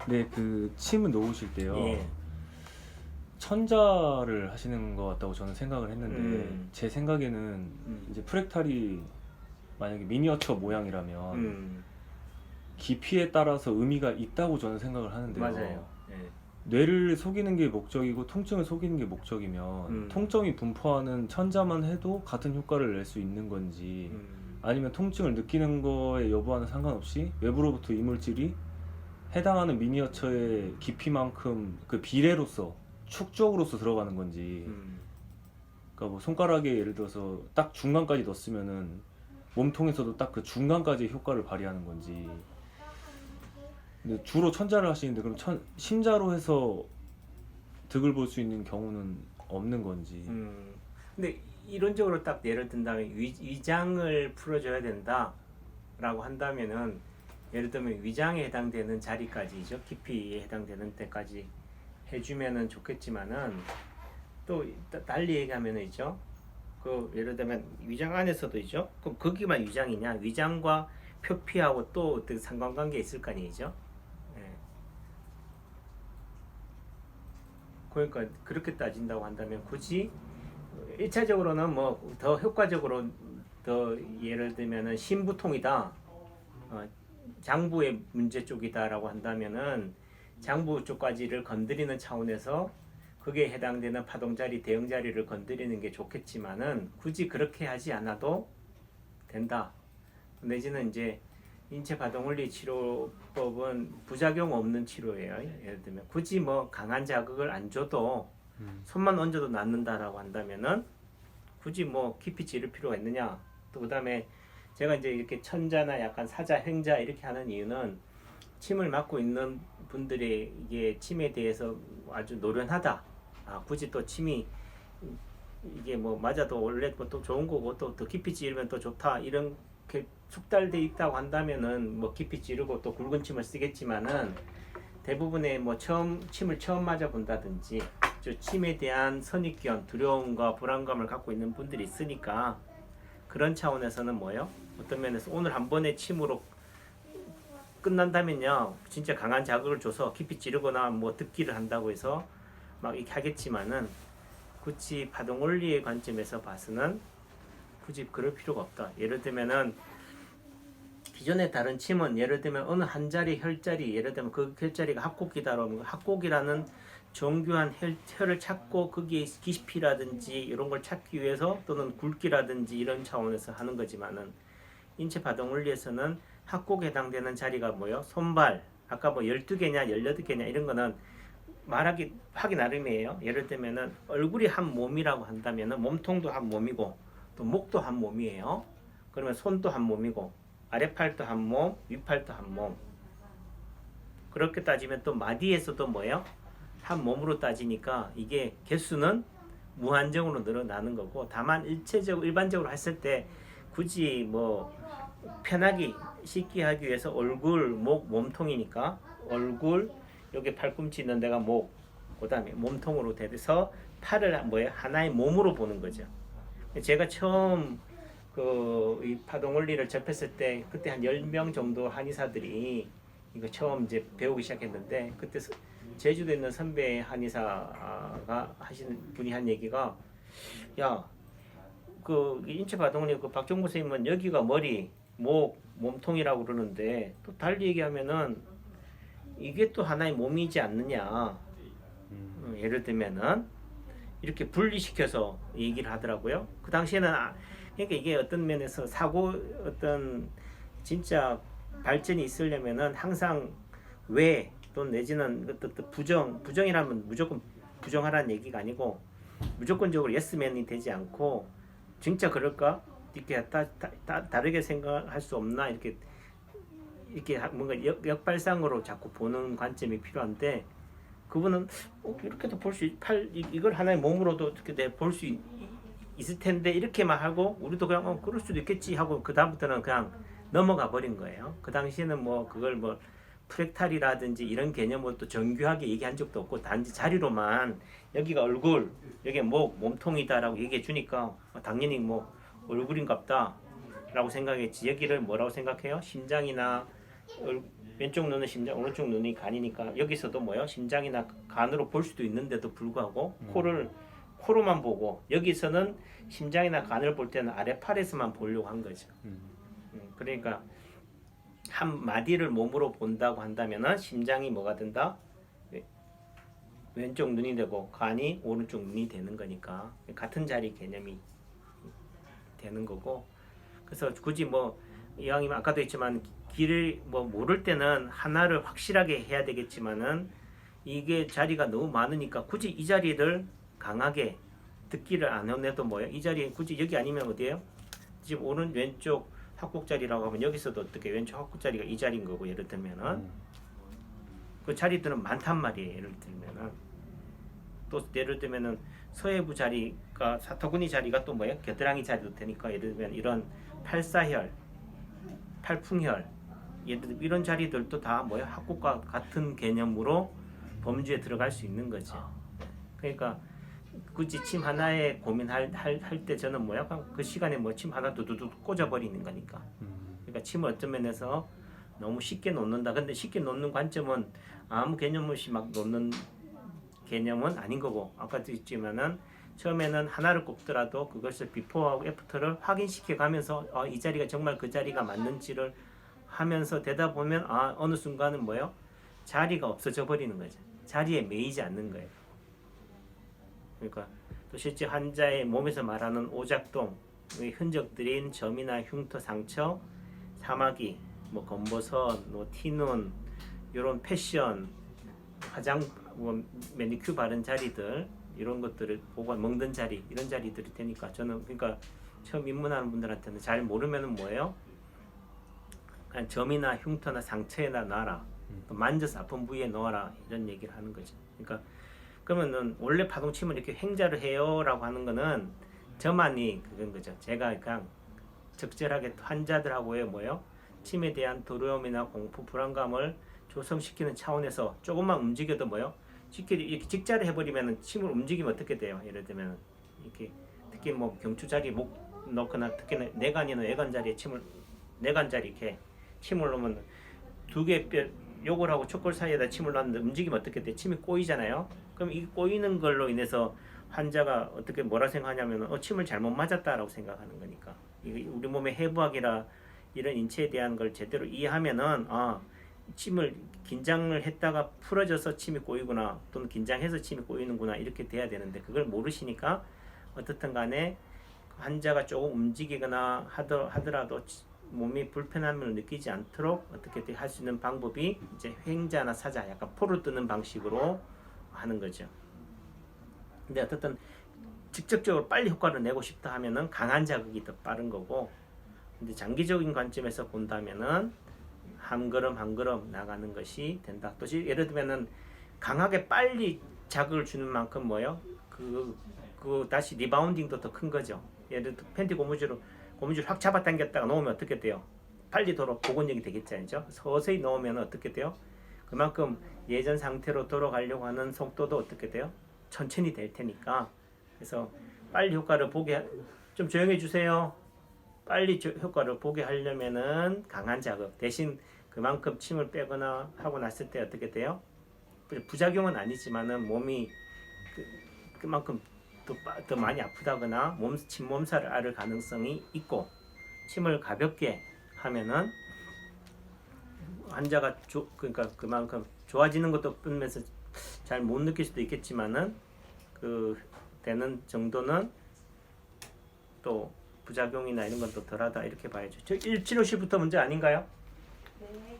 네, 그 침을 놓으실 때요. 예. 천자를 하시는 것 같다고 저는 생각을 했는데 음. 제 생각에는 이제 프랙탈이 만약에 미니어처 모양이라면 음. 깊이에 따라서 의미가 있다고 저는 생각을 맞아요. 하는데요. 예. 뇌를 속이는 게 목적이고 통증을 속이는 게 목적이면 음. 통증이 분포하는 천자만 해도 같은 효과를 낼 수 있는 건지, 음. 아니면 통증을 느끼는 거에 여부와는 상관없이 외부로부터 이물질이 해당하는 미니어처의 깊이만큼 그 비례로서 축적으로서 들어가는 건지. 음. 그러니까 뭐 손가락에 예를 들어서 딱 중간까지 넣었으면은 몸통에서도 딱 그 중간까지 효과를 발휘하는 건지. 근데 주로 천자를 하시는데 그럼 심자로 해서 득을 볼 수 있는 경우는 없는 건지. 근데 이론적으로 딱 예를 든다면 위장을 풀어줘야 된다라고 한다면은 예를 들면 위장에 해당되는 자리까지죠. 깊이에 해당되는 데까지 해주면은 좋겠지만은 또 달리 얘기하면은 있죠. 그 예를 들면 위장 안에서도 있죠. 그럼 거기만 위장이냐? 위장과 표피하고 또 어떤 상관관계 있을 거 아니죠? 예. 그러니까 그렇게 따진다고 한다면 굳이 1차적으로는 뭐 더 효과적으로 더 예를 들면은 신부통이다, 장부의 문제 쪽이다라고 한다면은 장부 쪽까지를 건드리는 차원에서 그게 해당되는 파동자리, 대응자리를 건드리는 게 좋겠지만은 굳이 그렇게 하지 않아도 된다. 내지는 이제 인체바동원리 치료법은 부작용 없는 치료예요. 예를 들면 굳이 뭐 강한 자극을 안 줘도 손만 얹어도 낫는다라고 한다면은 굳이 뭐 깊이 찌를 필요가 있느냐. 또 그다음에 제가 이제 이렇게 천자나 약간 사자, 횡자 이렇게 하는 이유는 침을 맞고 있는 분들이 이게 침에 대해서 아주 노련하다. 굳이 또 침이 이게 뭐 맞아도 원래 또 좋은 거고 또 더 깊이 찌르면 또 좋다. 이런 게 숙달돼 있다고 한다면은 뭐 깊이 찌르고 또 굵은 침을 쓰겠지만은 대부분의 뭐 침을 처음 맞아 본다든지 침에 대한 선입견, 두려움과 불안감을 갖고 있는 분들이 있으니까 그런 차원에서는 뭐요? 어떤 면에서 오늘 한 번의 침으로 끝난다면요, 진짜 강한 자극을 줘서 깊이 찌르거나 뭐 듣기를 한다고 해서 막 이렇게 하겠지만은 굳이 파동 원리의 관점에서 봐서는 굳이 그럴 필요가 없다. 예를 들면은 기존의 다른 침은 예를 들면 어느 한 자리 혈자리, 예를 들면 그 혈자리가 합곡이다라면 합곡이라는 정교한 혈을 찾고 거기에 기피라든지 이런 걸 찾기 위해서 또는 굵기라든지 이런 차원에서 하는 거지만은 인체 파동 원리에서는 합곡에 해당되는 자리가 뭐요? 손발. 아까 뭐 12개냐 18개냐 이런 거는 말하기 하기 나름이에요. 예를 들면은 얼굴이 한 몸이라고 한다면은 몸통도 한 몸이고 또 목도 한 몸이에요. 그러면 손도 한 몸이고 아래팔도 한 몸, 윗팔도 한 몸. 그렇게 따지면 또 마디에서도 뭐예요? 한 몸으로 따지니까 이게 개수는 무한정으로 늘어나는 거고, 다만 일반적으로 했을 때 굳이 뭐 편하게 쉽게 하기 위해서 얼굴, 목, 몸통이니까 얼굴, 여기 팔꿈치 있는 데가 목, 그 다음에 몸통으로 돼서 팔을 뭐예요? 하나의 몸으로 보는 거죠. 제가 처음 이 파동 원리를 접했을 때 그때 한 10명 정도 한의사들이 이거 처음 이제 배우기 시작했는데, 그때 제주도에 있는 선배 한의사가 하시는 분이 한 얘기가, 야, 그 인체 파동 원리 그 박종무 선생님은 여기가 머리, 목, 몸통이라고 그러는데 또 달리 얘기하면은 이게 또 하나의 몸이지 않느냐. 예를 들면은 이렇게 분리시켜서 얘기를 하더라고요. 그 당시에는 그러니까 이게 어떤 면에서 어떤 진짜 발전이 있으려면은 항상 왜 또는 내지는 부정이라면 무조건 부정하라는 얘기가 아니고 무조건적으로 예스맨이 되지 않고 진짜 그럴까? 이렇게 다르게 생각할 수 없나? 이렇게 뭔가 역발상으로 자꾸 보는 관점이 필요한데, 그분은 이렇게도 볼 수 이걸 하나의 몸으로도 어떻게 볼 수 있을 텐데 이렇게만 하고 우리도 그냥 그럴 수도 있겠지 하고 그 다음부터는 그냥 넘어가 버린 거예요. 그 당시에는 뭐 그걸 뭐 프랙탈이라든지 이런 개념을 또 정교하게 얘기한 적도 없고 단지 자리로만 여기가 얼굴, 여기 목, 몸통이다라고 얘기해 주니까 당연히 뭐 얼굴인갑다 라고 생각했지. 여기를 뭐라고 생각해요? 심장이나 왼쪽 눈은 심장, 오른쪽 눈이 간이니까 여기서도 뭐요? 심장이나 간으로 볼 수도 있는데도 불구하고 코로만 보고 여기서는 심장이나 간을 볼 때는 아래팔에서만 보려고 한 거죠. 그러니까 한 마디를 몸으로 본다고 한다면은 심장이 뭐가 된다? 왼쪽 눈이 되고 간이 오른쪽 눈이 되는 거니까 같은 자리 개념이 되는 거고. 그래서 굳이 뭐 이왕이면 아까도 했지만 길을 뭐 모를 때는 하나를 확실하게 해야 되겠지만은 이게 자리가 너무 많으니까 굳이 이 자리를 강하게 듣기를 안 해도 뭐예요? 이 자리에 굳이 여기 아니면 어디예요? 지금 오른 왼쪽 합곡 자리라고 하면 여기서도 어떻게 왼쪽 합곡 자리가 이 자리인 거고 예를 들면은 그 자리들은 많단 말이에요. 예를 들면은 또 예를 들면은 서해부 자리가 사토구니 자리가 또 뭐예요? 겨드랑이 자리도 되니까 예를 들면 이런 팔사혈, 팔풍혈 이런 자리들도 다 뭐예요? 합곡과 같은 개념으로 범주에 들어갈 수 있는 거죠. 그러니까 굳이 침 하나에 고민할 때 저는 뭐야? 그 시간에 뭐 침 하나 두두두 꽂아버리는 거니까. 그러니까 침을 어떤 면에서 너무 쉽게 놓는다. 근데 쉽게 놓는 관점은 아무 개념 없이 막 놓는 개념은 아닌 거고 아까도 있지만은 처음에는 하나를 꼽더라도 그것을 비포하고 애프터를 확인시켜 가면서 이 자리가 정말 그 자리가 맞는지를 하면서 되다 보면 어느 순간은 뭐예요? 자리가 없어져 버리는 거죠. 자리에 매이지 않는 거예요. 그러니까 또 실제 환자의 몸에서 말하는 오작동의 흔적들인 점이나 흉터, 상처, 사마귀, 뭐 검버선, 뭐 티눈, 이런 패션, 화장, 뭐 매니큐 바른 자리들 이런 것들을 보고 먹는 자리 이런 자리들이 되니까 저는 그러니까 처음 입문하는 분들한테는 잘 모르면은 뭐예요? 그냥 점이나 흉터나 상처에다 놔라. 또 만져서 아픈 부위에 넣어라 이런 얘기를 하는 거죠. 그러니까 그러면은 원래 파동침을 이렇게 횡자를 해요라고 하는 거는 저만이 그건 거죠. 제가 그냥 적절하게 환자들하고의 뭐예요? 침에 대한 두려움이나 공포, 불안감을 조성시키는 차원에서 조금만 움직여도 뭐예요? 쉽게 이렇게 직자를 해버리면은 침을 움직이면 어떻게 돼요? 예를 들면 이렇게 특히 뭐 경추 자리 목 넣거나 특히나 내관이나 외관 자리에 침을 내관 자리 이렇게 침을 넣으면 두 개 뼈 요걸 하고 척골 사이에다 침을 놨는데 움직이면 어떻게 돼? 침이 꼬이잖아요. 그럼 이 꼬이는 걸로 인해서 환자가 어떻게 뭐라 생각하냐면 침을 잘못 맞았다라고 생각하는 거니까 이게 우리 몸의 해부학이라 이런 인체에 대한 걸 제대로 이해하면은 침을 긴장을 했다가 풀어져서 침이 꼬이구나 또는 긴장해서 침이 꼬이는구나 이렇게 돼야 되는데 그걸 모르시니까 어떻든 간에 환자가 조금 움직이거나 하더라도 몸이 불편함을 느끼지 않도록 어떻게 할 수 있는 방법이 이제 횡자나 사자 약간 포를 뜨는 방식으로 하는 거죠. 근데 어쨌든 직접적으로 빨리 효과를 내고 싶다 하면은 강한 자극이 더 빠른 거고 근데 장기적인 관점에서 본다면은 한 걸음 한 걸음 나가는 것이 된다. 또 예를 들면은 강하게 빨리 자극을 주는 만큼 뭐요? 그 다시 리바운딩도 더 큰 거죠. 예를 들어 팬티 고무줄 확 잡아당겼다가 놓으면 어떻게 돼요? 빨리 복원력이 되겠죠. 서서히 놓으면 어떻게 돼요? 그만큼 예전 상태로 돌아가려고 하는 속도도 어떻게 돼요? 천천히 될 테니까. 그래서 빨리 효과를 보게 좀 조용해 주세요. 빨리 효과를 보게 하려면은 강한 자극 대신 그만큼 침을 빼거나 하고 났을 때 어떻게 돼요? 부작용은 아니지만은 몸이 그만큼 더 많이 아프다거나 침 몸살을 앓을 가능성이 있고 침을 가볍게 하면은 환자가 그러니까 그만큼 좋아지는 것도 뿐면서 잘 못 느낄 수도 있겠지만은 그 되는 정도는 또 부작용이나 이런 건 또 덜하다 이렇게 봐야죠. 저 치료실부터 문제 아닌가요? 네.